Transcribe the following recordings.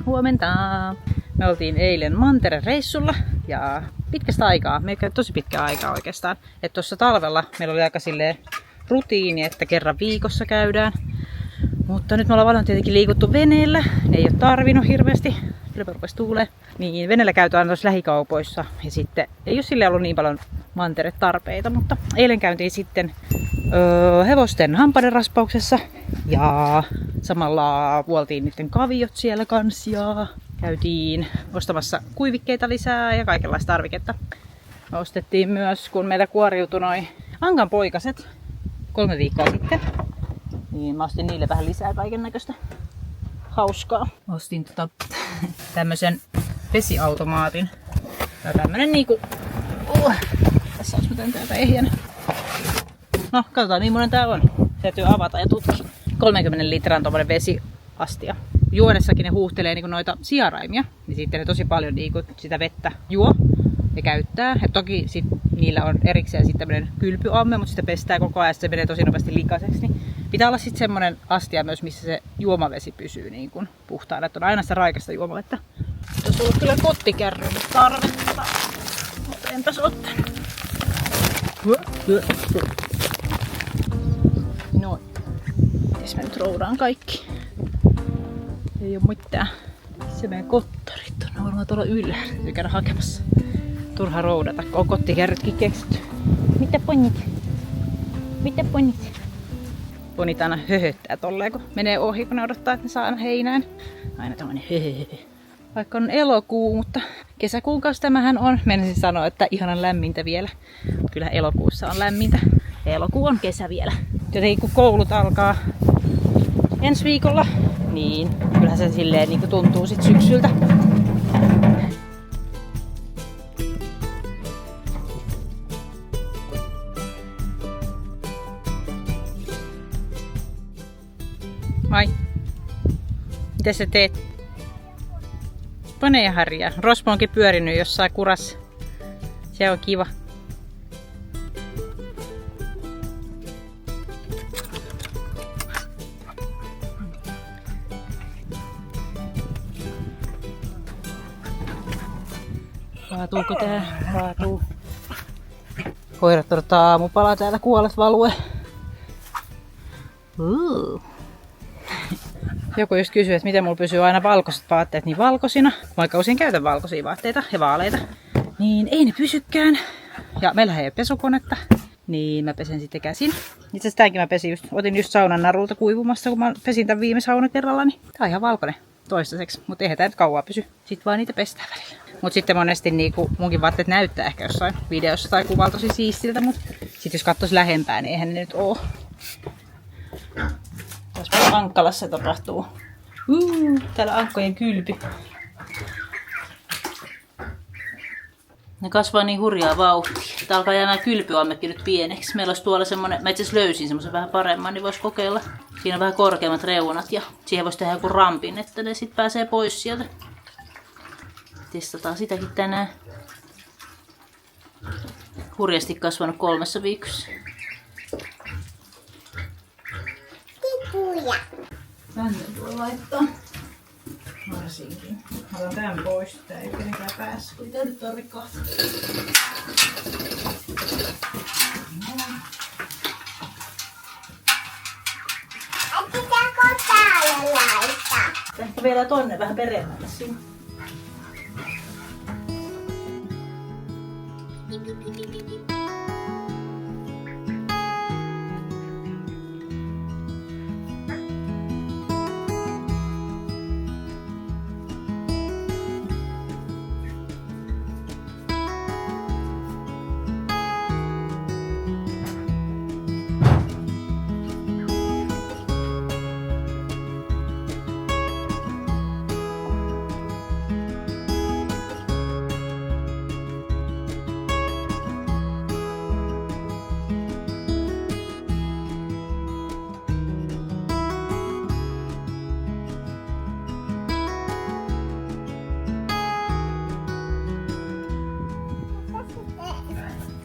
Huomenta! Me oltiin eilen Mantere-reissulla ja pitkästä aikaa, meillä tosi pitkä aikaa oikeastaan. Että tuossa talvella meillä oli aika silleen rutiini, että kerran viikossa käydään. Mutta nyt me ollaan paljon tietenkin liikuttu veneellä, ne ei ole tarvinnut hirveästi, kyllä rupesi tuulee. Niin veneellä käytetään tuossa lähikaupoissa ja sitten ei ole sille ollut niin paljon Mantere-tarpeita, mutta eilen käytiin sitten hevosten hampaiden raspauksessa ja samalla vuoltiin niiden kaviot siellä kanssa ja käytiin ostamassa kuivikkeita lisää ja kaikenlaista tarviketta. Me ostettiin myös, kun meillä kuoriutui noi Ankan poikaset 3 viikkoa sitten, niin mä ostin niille vähän lisää kaiken näköistä hauskaa. Ostin tämmösen vesiautomaatin. Tää on tämmönen niinku... tässä olisi miten täältä ehjänä. No, katsotaan niin monen tää on. Täytyy avata ja tutkia. 30 litran tommonen vesiastia. Juodessakin ne huuhtelee niinku noita sijaraimia, niin sitten ne tosi paljon niinku sitä vettä juo ja käyttää. Et toki sit niillä on erikseen sit tämmönen kylpyamme, mutta sitä pestää koko ajan, se menee tosi nopeasti likaiseksi. Niin pitää olla sit semmonen astia myös, missä se juomavesi pysyy niinku puhtaana. Et on aina sitä raikasta juomavettä. Tuossa on ollut kyllä kottikärryyn tarvetta. Mutta enpäs ottanut. Noin. Mites mä nyt roudaan kaikki? Ei oo mitään. Se meidän kottarit on varmaan tuolla ylhäällä. Täytyy käydä hakemassa. Turha roudata, kun on kottikärrytkin keksitty. Mitä ponit? Mitä ponit? Ponit aina höhöttää tolleen, kun menee ohi, kun ne odottaa, että ne saa aina heinään. Aina tommonen höhöhö. Vaikka on elokuu, mutta kesäkuun kanssa tämähän on. Meinasin sanoa, että ihanan lämmintä vielä. Kyllä elokuussa on lämmintä. Elokuu on kesä vielä. Jotenkin kun koulut alkaa ensi viikolla, niin kyllähän se silleen niin tuntuu sit syksyltä. Moi. Mitä sä teet? Pane ja harjaa. Rospo onkin pyörinyt jossain kurassa. Se on kiva. Kaatuuko tää? Kaatuu. Koirat odottaa aamupalaa täällä kuolet value. Joku just kysyy, että miten mulla pysyy aina valkoiset vaatteet niin valkoisina. Vaikka usein käytän valkoisia vaatteita ja vaaleita. Niin ei ne pysykään. Ja meillä ei ole pesukonetta. Niin mä pesen sitten käsin. Itse asiassa tämänkin mä otin just saunan narulta kuivumassa, kun mä pesin tämän viime saunakerralla. Niin tää on ihan valkoinen toistaiseksi. Mutta eihän tää nyt kauaa pysy. Sitten vaan niitä pestään välillä. Mut sitten monesti niinku munkin vaatteet näyttää ehkä jossain videossa tai kuvalla tosi siistiltä. Mut sit jos katsois lähempää, niin eihän ne nyt oo. Tässä Ankkalassa tapahtuu. Täällä ankkojen kylpy. Ne kasvaa niin hurjaa vauhtia. Tää alkaa jäämään kylpyammekin nyt pieneksi. Meillä olisi tuolla semmonen, mä itse asiassa löysin semmosen vähän paremman, niin vois kokeilla. Siinä on vähän korkeammat reunat ja siihen voisi tehdä joku rampin, että ne sit pääsee pois sieltä. Testataan sitäkin tänään. Hurjasti kasvanut 3 viikossa. Tänne voi laittaa. Varsinkin. Mä otan tän pois. Tää ei kenenkään päässä, kun tää nyt tarvii kahta. Pitääkö täällä laittaa? Ehkä vielä tonne vähän peremmälle sinne.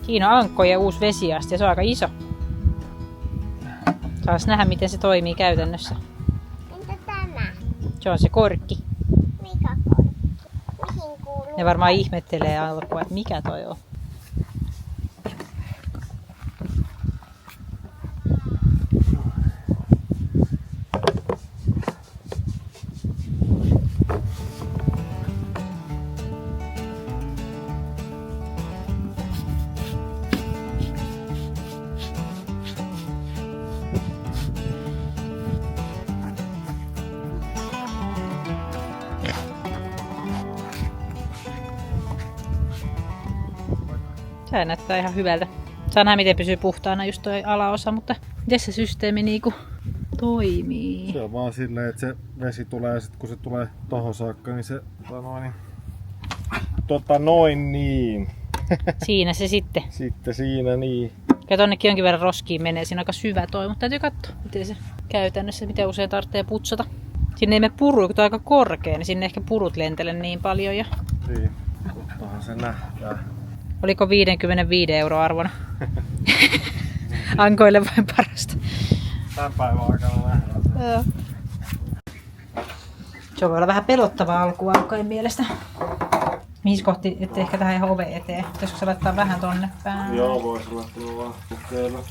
Siinä on ankkojen uusi vesiaste ja se on aika iso. Saas nähdä, miten se toimii käytännössä. Se on se korkki. Mikä korkki? Mihin kuuluu? Ne varmaan ihmettelee alkuun, että mikä toi on. Tää näyttää ihan hyvältä. Saa nähdä miten pysyy puhtaana just toi alaosa, mutta miten se systeemi niinku toimii? Se on vaan silleen, että se vesi tulee ja sit kun se tulee tohon saakka, niin se noin niin. Siinä se sitten. Sitten siinä niin. Ja tonnekin jonkin verran roskiin menee, siinä on aika syvä toi, mutta täytyy katsoa miten se käytännössä, miten usein tarvitsee putsata. Sinne ei mene puru, kun toi on aika korkea, niin sinne ehkä purut lentele niin paljon. Ja... Niin, tottahan se nähdään. Oliko 55 € arvona? Ankoille vain parasta. Tän päivän aikana nähdään. Joo. Se voi olla vähän pelottava alku alkojen mielestä. Mihin kohti, ettei ehkä tähän ihan oven eteen. Pitäisikö se laittaa vähän tonne päin? Joo, vois laittaa vaan kokeilla.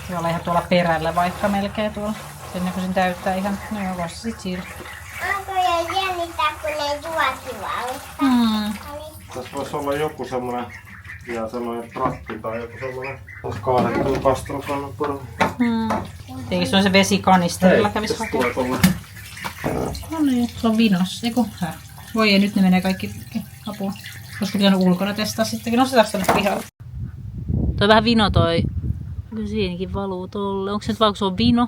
Se voi olla ihan tuolla perällä vaikka melkein tuolla. Ennen kuin sen täyttää ihan, no joo, voisi sit siirtyä. Onko jo jännittää, kun ne juokivat? Tässä voisi olla joku semmonen, vielä semmonen tratti tai joku semmonen. Tässä kaadettu kastelukannut porun. Eikä se on se vesikanisterilla kävis hakea. Tulla. No niin, se on vinos. Eiku, voi ei, nyt ne menee kaikki apua. Koska pitänyt ulkona testaa sittenkin. No se taas tänne pihalle. Toi vähän vino toi. Kyllä siinäkin valuu tolle. Onko se nyt vaan kun se on vino?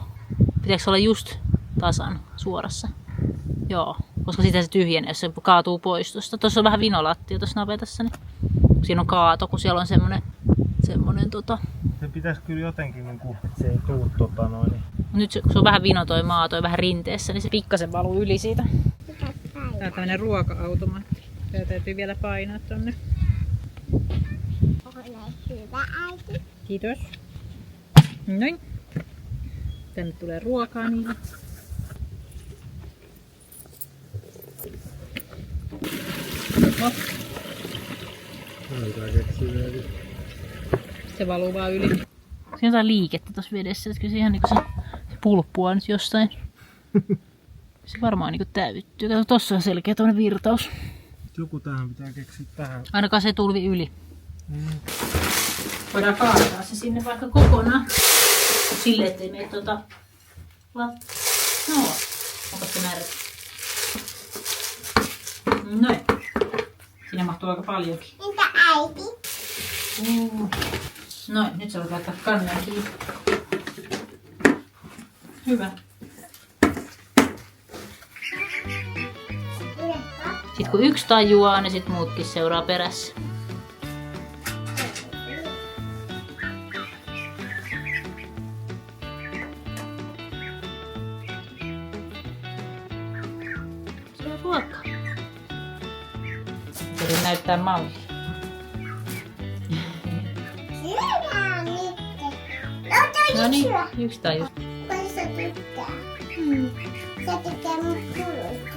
Pitääkö se olla just tasan suorassa? Joo, koska sitä se tyhjenee, jos se kaatuu pois tuosta. Tuossa on vähän vinolattia tuossa navetassa. Niin. Siinä on kaato, kun siellä on semmonen Se pitäisi kyllä jotenkin niinku, että se ei tuu Nyt se on vähän vino toi maa, toi vähän rinteessä, niin se pikkasen valuu yli siitä. Tää on tämmönen ruoka-automaatti. Tää täytyy vielä painaa tonne. Ole hyvä äiti. Kiitos. Noin. Tänne tulee ruokaa niille. No. Se valuu vaan yli. Siinä on jotain liikettä tuossa vedessä, että kyllä se ihan niinku se pulppua nyt jostain. Se varmaan niinku täyttyy. Kato, tossa on selkeä tuonne virtaus. Joku tähän pitää keksiä tähän. Ainakaan se tulvi yli. Voidaan kaataa se sinne vaikka kokonaan. Silleen, ettei mene No, onko se märkä? Noin. Siinä mahtuu aika paljonkin. Entä äiti? Noin, nyt sä voit laittaa kannen kiinni. Hyvä. Sitten kun yksi tajuaa, niin sit muutkin seuraa perässä. Se on ruokaa. Yritän näyttää mallia. Syödään nyt. No niin, yksi tajus. Kun se tykkää. Se tykkää mun kuluista.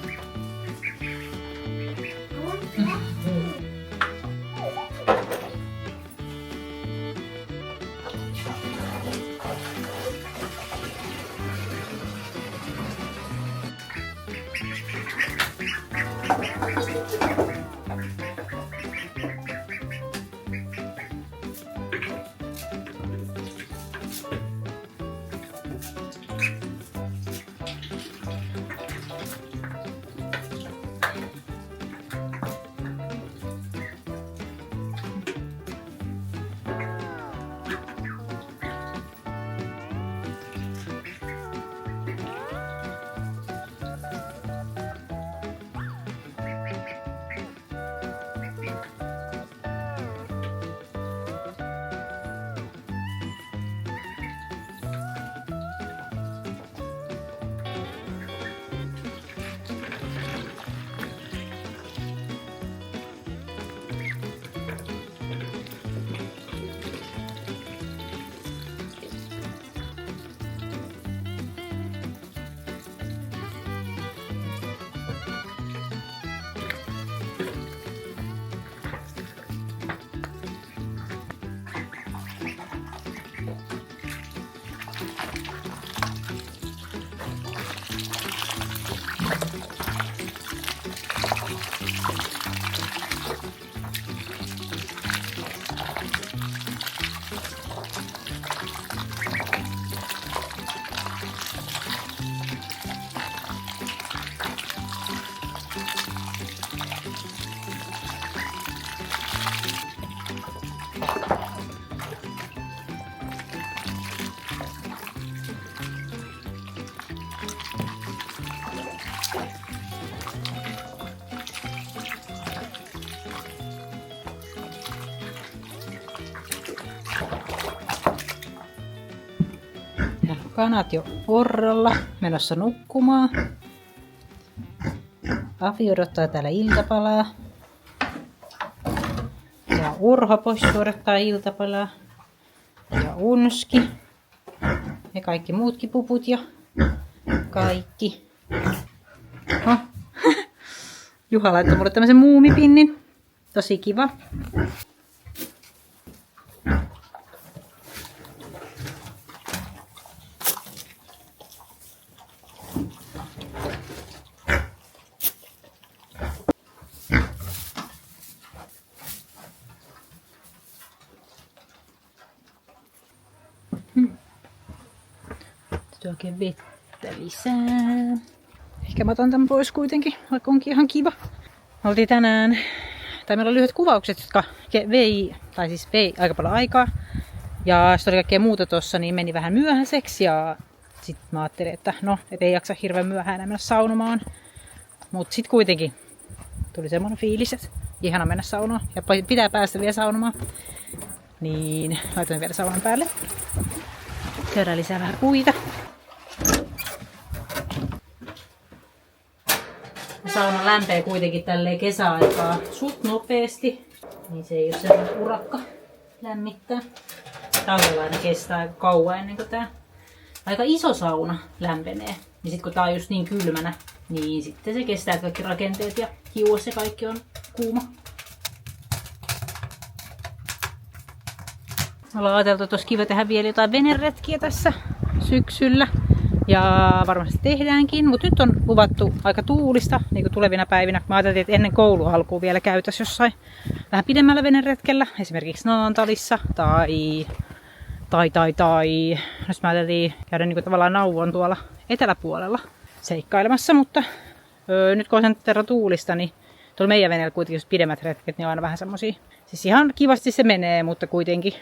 Kanat jo orralla, menossa nukkumaan. Afi odottaa täällä iltapalaa. Ja Urho pois odottaa iltapalaa. Ja Unski. Ja kaikki muutkin puput ja kaikki. Oh. Juha laittoi mulle tämmösen muumipinnin. Tosi kiva. Oikein vettä lisää. Ehkä mä otan tän pois kuitenkin, vaikka onkin ihan kiva. Me oltiin tänään, tai meillä oli lyhyet kuvaukset, jotka vei aika paljon aikaa. Ja sitten oli kaikkea muuta tossa, niin meni vähän myöhäiseksi. Ja sitten mä ajattelin, että no, et ei jaksa hirveän myöhään enää mennä saunomaan. Mut sit kuitenkin tuli semmonen fiilis, että ihana mennä saunomaan. Ja pitää päästä vielä saunomaan. Niin laitoin vielä saunan päälle. Käydään lisää vähän puita. Sauna lämpee kuitenkin tälleen kesäaikaa suht nopeasti, niin se ei ole sellainen urakka lämmittää. Talvella aina kestää aika kauan ennen kuin tää aika iso sauna lämpenee. Niin sit kun tää on just niin kylmänä, niin sitten se kestää kaikki rakenteet ja hiuos ja kaikki on kuuma. Ollaan ajateltu, että olisi kiva tehdä vielä jotain veneretkiä tässä syksyllä. Ja varmasti tehdäänkin, mutta nyt on luvattu aika tuulista niin kuin tulevina päivinä. Mä ajattelin, että ennen koulun alkuun vielä käytäisiin jossain vähän pidemmällä veneretkellä. Esimerkiksi Naantalissa tai jos mä ajattelin käydä niin kuin tavallaan Nauvon tuolla eteläpuolella seikkailemassa. Mutta nyt kun on sen verran tuulista, niin tuolla meidän veneellä kuitenkin jos pidemmät retket, niin on aina vähän semmosia. Siis ihan kivasti se menee, mutta kuitenkin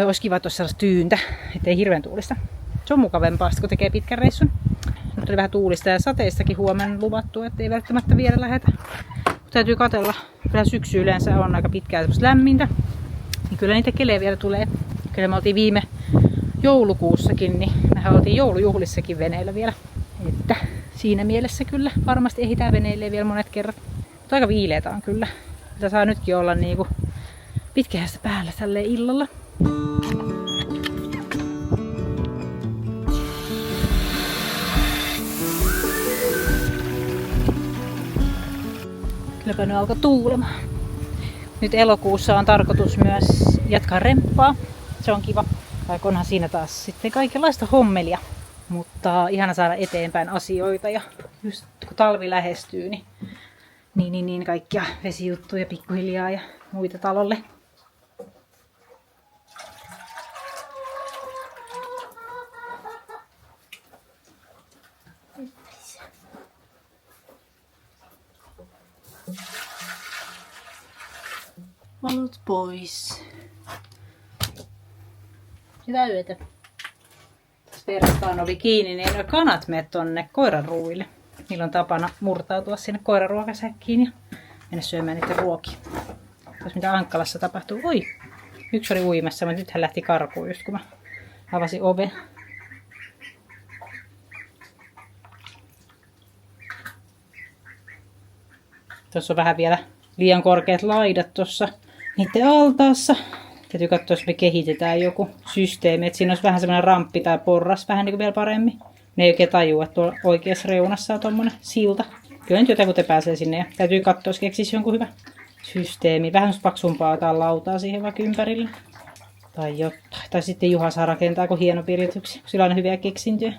olisi kiva, että olisi sellaista tyyntä, ettei hirveän tuulista. Se on mukavempaa, kun tekee pitkän reissun. Nyt oli vähän tuulista ja sateistakin huomenna luvattu, ettei välttämättä vielä lähetä. Täytyy katsella. Kyllä syksy yleensä on aika pitkään semmoista lämmintä. Niin kyllä niitä kelejä vielä tulee. Kyllä me oltiin viime joulukuussakin, niin mehän oltiin joulujuhlissakin veneillä vielä. Että siinä mielessä kyllä varmasti ehditään veneille vielä monet kerrat. Mutta aika viileitä on kyllä. Tätä saa nytkin olla niinku pitkähästä päällä tälleen illalla. Kylläpä nyt alkoi tuulemaan. Nyt elokuussa on tarkoitus myös jatkaa remppaa. Se on kiva. Vaikka onhan siinä taas sitten kaikenlaista hommelia. Mutta ihana saada eteenpäin asioita. Ja just kun talvi lähestyy, niin kaikkia vesijuttuja pikkuhiljaa ja muita talolle. Valot pois. Hyvää yötä. Tässä verrastaan oli kiinni, niin ei kanat mene tonne koiranruuille. Niillä on tapana murtautua sinne koiranruokasäkkiin ja mennä syömään niiden ruokia. Jos mitä Ankkalassa tapahtuu. Oi! Yksi oli uimassa, mutta nyt hän lähti karkuun just kun mä avasin oven. Tuossa on vähän vielä liian korkeat laidat tuossa niiden altaassa. Täytyy katsoa, jos me kehitetään joku systeemi, että siinä olisi vähän semmoinen ramppi tai porras vähän niin kuin vielä paremmin. Ne ei oikein tajua, että tuolla oikeassa reunassa on tommonen silta. Kyllä nyt jotakuta pääsee sinne ja täytyy katsoa, jos keksisi jonkun hyvä systeemi. Vähän paksumpaa tai lautaa siihen vaikka ympärille. Tai jotain. Tai sitten Juha saa rakentaa, kun hieno piirrytyksiä. Sillä on aina hyviä keksintöjä.